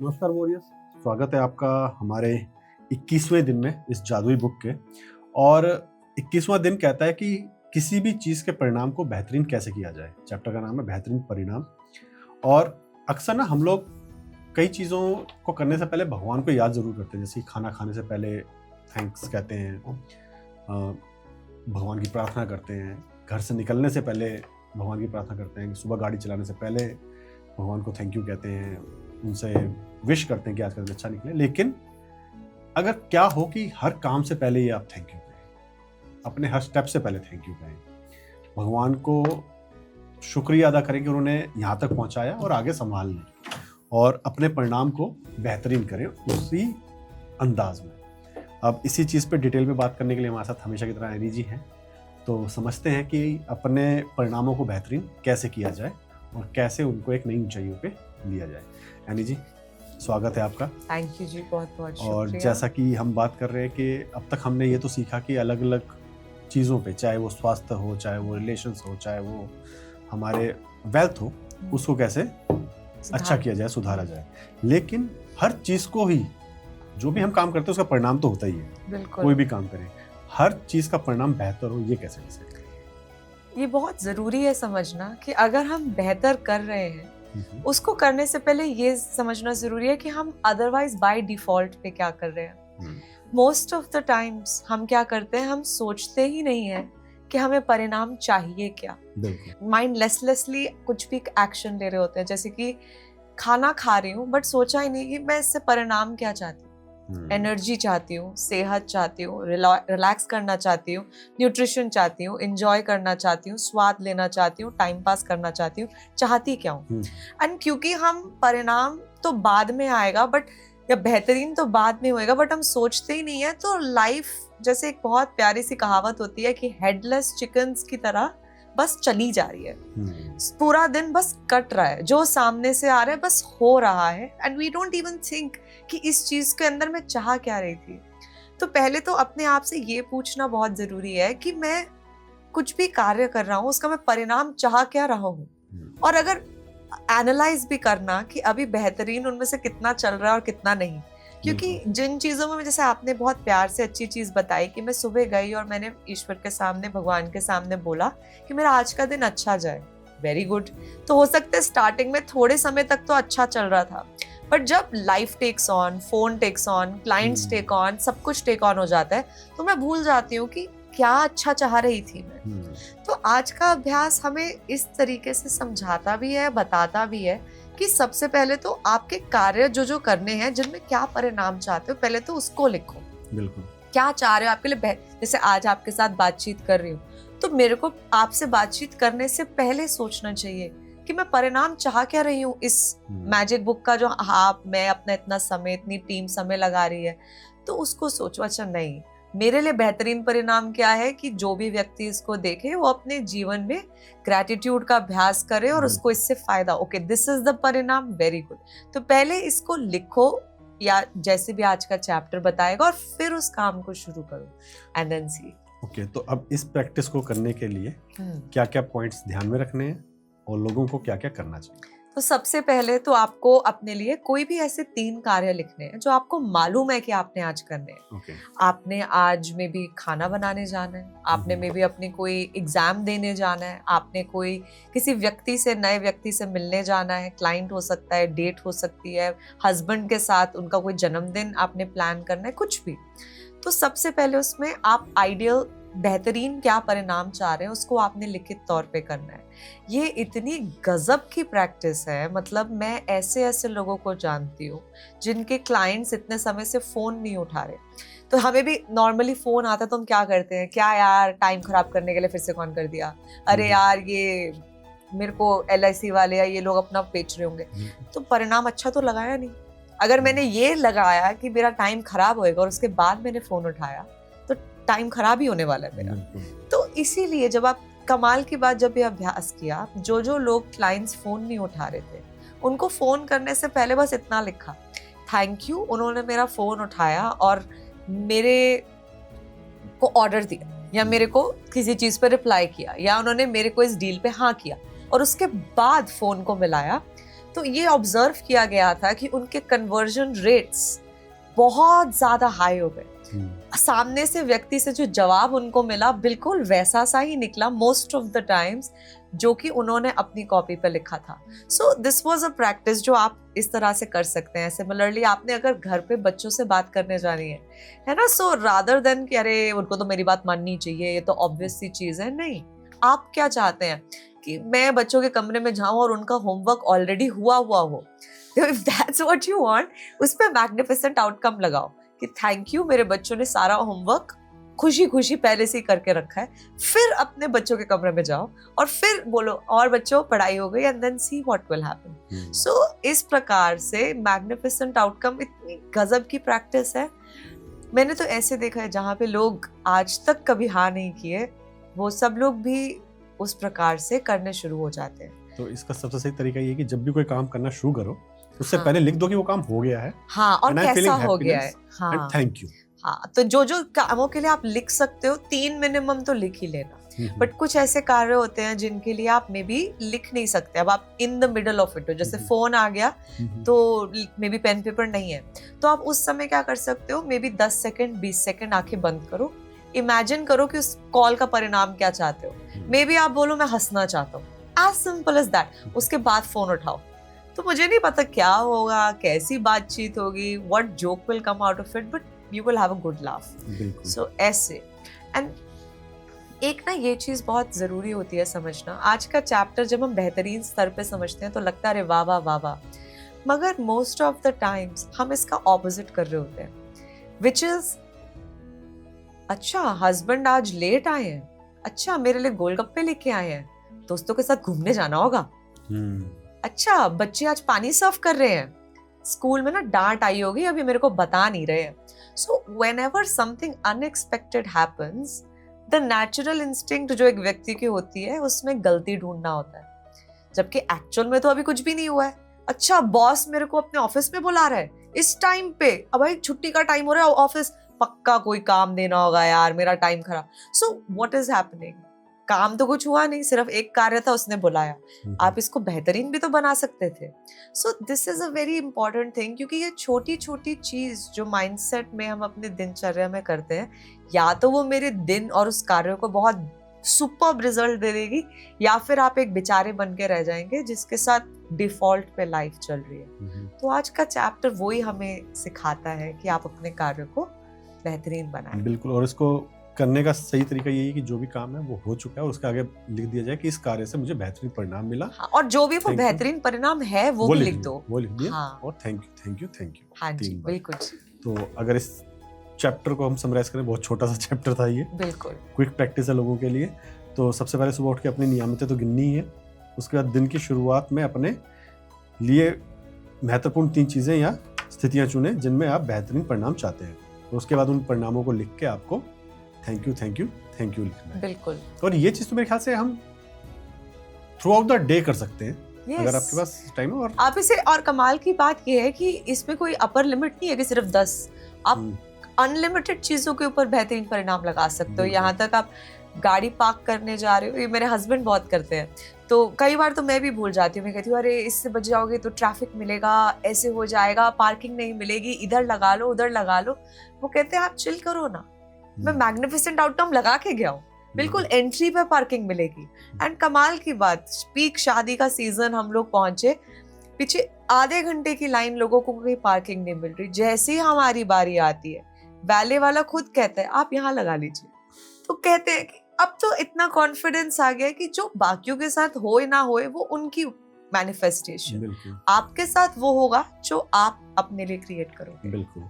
नमस्कार वॉरियर्स, स्वागत है आपका हमारे 21वें दिन में इस जादुई बुक के। और 21वां दिन कहता है कि किसी भी चीज़ के परिणाम को बेहतरीन कैसे किया जाए। चैप्टर का नाम है बेहतरीन परिणाम। और अक्सर ना हम लोग कई चीज़ों को करने से पहले भगवान को याद ज़रूर करते हैं, जैसे खाना खाने से पहले थैंक्स कहते हैं, भगवान की प्रार्थना करते हैं, घर से निकलने से पहले भगवान की प्रार्थना करते हैं, सुबह गाड़ी चलाने से पहले भगवान को थैंक यू कहते हैं, उनसे विश करते हैं कि आज का दिन अच्छा निकले। लेकिन अगर क्या हो कि हर काम से पहले ये आप थैंक यू कहें, अपने हर स्टेप से पहले थैंक यू कहें, भगवान को शुक्रिया अदा करें कि उन्होंने यहाँ तक पहुँचाया और आगे संभाल लें, और अपने परिणाम को बेहतरीन करें उसी अंदाज में। अब इसी चीज़ पे डिटेल में बात करने के लिए हमारे साथ हमेशा की तरह एनी जी हैं। तो समझते हैं कि अपने परिणामों को बेहतरीन कैसे किया जाए और कैसे उनको एक नई ऊंचाइयों पे लिया जाए। एनी जी, स्वागत है आपका। थैंक यू जी, बहुत बहुत शुक्रिया। और जैसा कि हम बात कर रहे हैं कि अब तक हमने ये तो सीखा कि अलग अलग चीज़ों पे, चाहे वो स्वास्थ्य हो, चाहे वो रिलेशंस हो, चाहे वो हमारे वेल्थ हो, उसको कैसे अच्छा किया जाए, सुधारा जाए। लेकिन हर चीज़ को ही, जो भी हम काम करते हैं उसका परिणाम तो होता ही है। बिल्कुल, कोई भी काम करें, हर चीज़ का परिणाम बेहतर हो, ये कैसे कैसे ये बहुत ज़रूरी है समझना कि अगर हम बेहतर कर रहे हैं, उसको करने से पहले ये समझना ज़रूरी है कि हम अदरवाइज बाय डिफ़ॉल्ट पे क्या कर रहे हैं। मोस्ट ऑफ द टाइम्स हम क्या करते हैं, हम सोचते ही नहीं है कि हमें परिणाम चाहिए क्या। माइंडलेसली कुछ भी एक्शन ले रहे होते हैं, जैसे कि खाना खा रही हूँ बट सोचा ही नहीं कि मैं इससे परिणाम क्या चाहती हूँ। एनर्जी चाहती हूँ, सेहत चाहती हूँ, रिलैक्स करना चाहती हूँ, न्यूट्रिशन चाहती हूँ, एंजॉय करना चाहती हूँ, स्वाद लेना चाहती हूँ, टाइम पास करना चाहती हूँ, चाहती क्या हूँ। एंड क्योंकि हम परिणाम तो बाद में आएगा बट या बेहतरीन तो बाद में होएगा, बट हम सोचते ही नहीं है, तो लाइफ जैसे एक बहुत प्यारी सी कहावत होती है कि हेडलेस चिकन्स की तरह बस चली जा रही है। पूरा दिन बस कट रहा है, जो सामने से आ रहा है बस हो रहा है, and we don't even think कि इस चीज के अंदर मैं चाह क्या रही थी। तो पहले तो अपने आप से ये पूछना बहुत जरूरी है कि मैं कुछ भी कार्य कर रहा हूँ उसका मैं परिणाम चाह क्या रहा हूँ, और अगर एनालाइज भी करना कि अभी बेहतरीन उनमें से कितना चल रहा है और कितना नहीं। क्योंकि जिन चीजों में, जैसे आपने बहुत प्यार से अच्छी चीज बताई कि मैं सुबह गई और मैंने ईश्वर के सामने, भगवान के सामने बोला कि मेरा आज का दिन अच्छा जाए, वेरी गुड। तो हो सकता है स्टार्टिंग में थोड़े समय तक तो अच्छा चल रहा था, बट जब life takes on, phone takes on, clients take on, सब कुछ टेक ऑन हो जाता है, तो मैं भूल जाती हूँ कि क्या अच्छा चाह रही थी मैं। तो आज का अभ्यास हमें इस तरीके से समझाता भी है, बताता भी है कि सबसे पहले तो आपके कार्य जो करने हैं, जिनमें क्या परिणाम चाहते हो, पहले तो उसको लिखो। बिल्कुल, क्या चाह रहे हो आपके लिए। जैसे आज आपके साथ बातचीत कर रही हूँ, तो मेरे को आपसे बातचीत करने से पहले सोचना चाहिए कि मैं परिणाम चाह क्या रही हूँ इस मैजिक बुक का, जो मैं अपना इतना समय, इतनी टीम समय लगा रही है, तो उसको सोचो। अच्छा नहीं, मेरे लिए बेहतरीन परिणाम क्या है कि जो भी व्यक्ति इसको देखे वो अपने जीवन में ग्रैटिट्यूड का अभ्यास करे और उसको इससे फायदा। ओके, दिस इज द परिणाम, वेरी गुड। तो पहले इसको लिखो, या जैसे भी आज का चैप्टर बताएगा, और फिर उस काम को शुरू करो एंड देन सी। ओके, तो अब इस प्रैक्टिस को करने के लिए क्या क्या पॉइंट्स ध्यान में रखने हैं और लोगों को क्या क्या करना चाहिए? तो सबसे पहले तो आपको अपने लिए कोई भी ऐसे 3 कार्य लिखने हैं जो आपको मालूम है कि आपने आज करने हैं। Okay. आपने आज में भी खाना बनाने जाना है, आपने में भी अपनी कोई एग्जाम देने जाना है, आपने कोई किसी व्यक्ति से, नए व्यक्ति से मिलने जाना है, क्लाइंट हो सकता है, डेट हो सकती है, हस्बैंड के साथ उनका कोई जन्मदिन आपने प्लान करना है, कुछ भी। तो सबसे पहले उसमें आप आइडियल, बेहतरीन क्या परिणाम चाह रहे हैं उसको आपने लिखित तौर पे करना है। ये इतनी गजब की प्रैक्टिस है, मतलब मैं ऐसे ऐसे लोगों को जानती हूँ जिनके क्लाइंट्स इतने समय से फोन नहीं उठा रहे। तो हमें भी नॉर्मली फोन आता है तो हम क्या करते हैं, क्या यार टाइम खराब करने के लिए फिर से कॉल कर दिया, अरे यार ये मेरे को LIC वाले या ये लोग अपना बेच रहे होंगे। तो परिणाम अच्छा तो लगाया नहीं। अगर मैंने ये लगाया कि मेरा टाइम खराब होएगा और उसके बाद मैंने फोन उठाया, तो टाइम खराब ही होने वाला है मेरा। तो इसीलिए जब आप, कमाल की बात, जब ये अभ्यास किया, जो लोग क्लाइंट्स फोन नहीं उठा रहे थे, उनको फोन करने से पहले बस इतना लिखा, थैंक यू, उन्होंने मेरा फोन उठाया और मेरे को ऑर्डर दिया, या मेरे को किसी चीज पर रिप्लाई किया, या उन्होंने मेरे को इस डील पे हाँ किया, और उसके बाद फोन को मिलाया। तो ये ऑब्जर्व किया गया था कि उनके कन्वर्जन रेट्स बहुत ज्यादा हाई हो गए। सामने से व्यक्ति से जो जवाब उनको मिला बिल्कुल वैसा सा ही निकला मोस्ट ऑफ द टाइम्स जो कि उन्होंने अपनी कॉपी पे लिखा था। So this was a practice जो आप इस तरह से कर सकते हैं। सिमिलरली आपने अगर घर पे बच्चों से बात करने जानी है ना, सो रादर देन कि अरे उनको तो मेरी बात माननी चाहिए, ये तो ऑब्वियस सी चीज है, नहीं, आप क्या चाहते हैं कि मैं बच्चों के कमरे में जाऊं और उनका होमवर्क ऑलरेडी हुआ हो। If that's what you want, उस पे मैग्निफिसेंट आउटकम लगाओ कि थैंक यू, मेरे बच्चों ने सारा होमवर्क खुशी खुशी पहले से ही करके रखा है। फिर अपने बच्चों के कमरे में जाओ और फिर बोलो और बच्चों पढ़ाई हो गई, and then see what will happen. So इस प्रकार से मैग्निफिसेंट आउटकम इतनी गजब की प्रैक्टिस है। मैंने तो ऐसे देखा है जहाँ पे लोग आज तक कभी हाँ नहीं किए, वो सब लोग भी उस प्रकार से करने शुरू हो जाते हैं। तो इसका सबसे सही तरीका ये है कि जब भी कोई काम करना शुरू करो उससे पहले लिख दो कि वो काम हो गया है, हाँ, और कैसा हो गया है, हाँ, थैंक यू। हाँ, तो जो जो कामों के लिए आप लिख सकते हो 3 मिनिमम तो लिख ही लेना। बट कुछ ऐसे कार्य होते हैं जिनके लिए आप मे बी लिख नहीं सकते, अब आप in the middle of it हो, जैसे फोन आ गया तो मे बी पेन पेपर नहीं है, तो आप उस समय क्या कर सकते हो, मे बी 10 सेकंड 20 सेकंड आंखें बंद करो, इमेजिन करो कि उस कॉल का परिणाम क्या चाहते हो। मे बी आप बोलो मैं हंसना चाहता हूँ, एज सिंपल एज दैट। उसके बाद फोन उठाओ। तो मुझे नहीं पता क्या होगा, कैसी बातचीत होगी, what joke will come out of it, but you will have a good laugh. So ऐसे। and एक ना ये चीज बहुत जरूरी होती है समझना। आज का चैप्टर जब हम बेहतरीन स्तर पे समझते हैं तो लगता है अरे वाह वाह वाह वाह, मगर मोस्ट ऑफ द टाइम्स हम इसका ऑपोजिट कर रहे होते हैं, विच इज अच्छा हस्बैंड आज लेट आए हैं, अच्छा मेरे लिए गोलगप्पे लेके आए हैं, दोस्तों के साथ घूमने जाना होगा, अच्छा बच्चे आज पानी सर्व कर रहे हैं, स्कूल में ना डांट आई होगी, अभी मेरे को बता नहीं रहे हैं। So whenever something unexpected happens, the natural instinct जो एक व्यक्ति की होती है उसमें गलती ढूंढना होता है, जबकि एक्चुअल में तो अभी कुछ भी नहीं हुआ है। अच्छा बॉस मेरे को अपने ऑफिस में बुला रहा है इस टाइम पे, अब भाई छुट्टी का टाइम हो रहा है, ऑफिस पक्का कोई काम देना होगा यार, मेरा टाइम खराब। So what is happening? काम तो कुछ हुआ नहीं, सिर्फ एक कार्य था, उसने बुलाया। आप इसको बेहतरीन भी तो बना सकते थे। So this is a very important thing, क्योंकि ये छोटी छोटी चीज जो माइंडसेट में हम अपने दिनचर्या में करते हैं, या तो वो मेरे दिन और उस कार्य को बहुत सुपर्ब रिजल्ट दे देगी, या फिर आप एक बेचारे बन के रह जाएंगे जिसके साथ डिफॉल्ट पे लाइफ चल रही है। तो आज का चैप्टर वही हमें सिखाता है कि आप अपने कार्य को बेहतरीन बनाएं। बिल्कुल, और इसको करने का सही तरीका यही है कि जो भी काम है वो हो चुका है, उसके आगे लिख दिया जाए कि इस कार्य से मुझे बेहतरीन परिणाम मिला। हाँ, और जो भी वो बेहतरीन परिणाम है वो भी लिख दो, वो लिख दिया। हाँ, और thank you thank you thank you. हाँ जी, बिल्कुल। तो अगर इस चैप्टर को हम समराइज करें, बहुत छोटा सा चैप्टर था ये, बिल्कुल क्विक प्रैक्टिस है लोगों के लिए। तो सबसे पहले सुबह उठ के अपनी नियमितें तो गिननी है, उसके बाद दिन की शुरुआत में अपने लिए महत्वपूर्ण 3 चीजें या स्थितियां चुने जिनमें आप बेहतरीन परिणाम चाहते हैं, तो उसके बाद उन परिणामों को लिख के आपको thank you thank you thank you लिखना है। बिल्कुल। और ये चीज तो मेरे ख्याल से हम थ्रू आउट द डे कर सकते हैं, yes. अगर आपके पास टाइम है। और आप इसे, और कमाल की बात ये है कि इसमें कोई अपर लिमिट नहीं है कि सिर्फ 10, आप अनलिमिटेड चीजों के ऊपर बेहतरीन परिणाम लगा सकते हो। यहाँ तक आप गाड़ी पार्क करने जा रहे हो, ये मेरे हस्बैंड बहुत करते हैं, तो कई बार तो मैं भी भूल जाती हूँ। मैं कहती हूँ अरे इससे बच जाओगे तो ट्रैफिक मिलेगा, ऐसे हो जाएगा, पार्किंग नहीं मिलेगी, इधर लगा लो उधर लगा लो। वो कहते हैं आप चिल करो ना, मैं मैग्निफिसेंट आउटकम लगा के गया हूँ, बिल्कुल एंट्री पे पार्किंग मिलेगी। एंड कमाल की बात, पीक शादी का सीजन हम लोग पहुंचे, पीछे आधे घंटे की लाइन, लोगों को कोई पार्किंग नहीं मिल रही। जैसे ही हमारी बारी आती है, वैले वाला खुद कहता है आप यहाँ लगा लीजिए। तो कहते हैं कि अब तो इतना कॉन्फिडेंस आ गया कि जो बाकियों के साथ होए ना होए वो उनकी मैनिफेस्टेशन, आपके साथ वो होगा जो आप अपने लिए क्रिएट करोगे। बिल्कुल।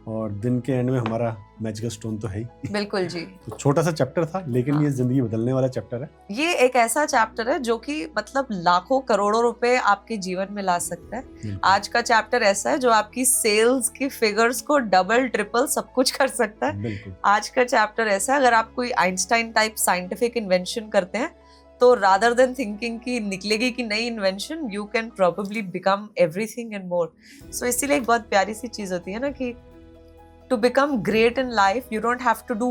और दिन के एंड में हमारा मैजिकल स्टोन तो है ही। बिल्कुल जी। तो छोटा सा चैप्टर था, लेकिन ये जिंदगी बदलने वाला चैप्टर है। ये एक ऐसा चैप्टर है जो कि मतलब लाखों करोड़ों रुपए आपके जीवन में ला सकता है। आज का चैप्टर ऐसा है जो आपकी सेल्स की फिगर्स को डबल ट्रिपल सब कुछ कर सकता है। आज का चैप्टर ऐसा है, अगर आप कोई आइंस्टाइन टाइप साइंटिफिक इन्वेंशन करते हैं तो रादर देन थिंकिंग की निकलेगी कि नई invention, you can probably become everything and more. So इसीलिए एक बहुत प्यारी सी चीज होती है ना कि to become great in life, you don't have to do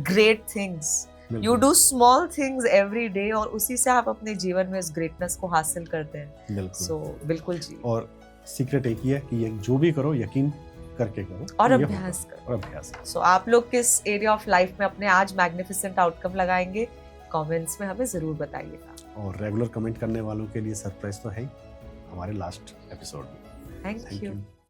great things. बिल्कुल। You do small things every day और उसी से आप अपने जीवन में उस ग्रेटनेस को हासिल करते हैं। बिल्कुल। सो बिल्कुल जी। और सीक्रेट एक ही है कि ये जो भी करो यकीन करके करो और तो ये अभ्यास होगा। करो। और अभ्यास करो। सो आप लोग किस एरिया ऑफ लाइफ में अपने आज मैग्निफिसेंट आउटकम लगाएंगे, कमेंट्स में हमें जरूर बताइएगा। और रेगुलर कमेंट करने वालों के लिए सरप्राइज तो है ही हमारे लास्ट एपिसोड में। Thank you.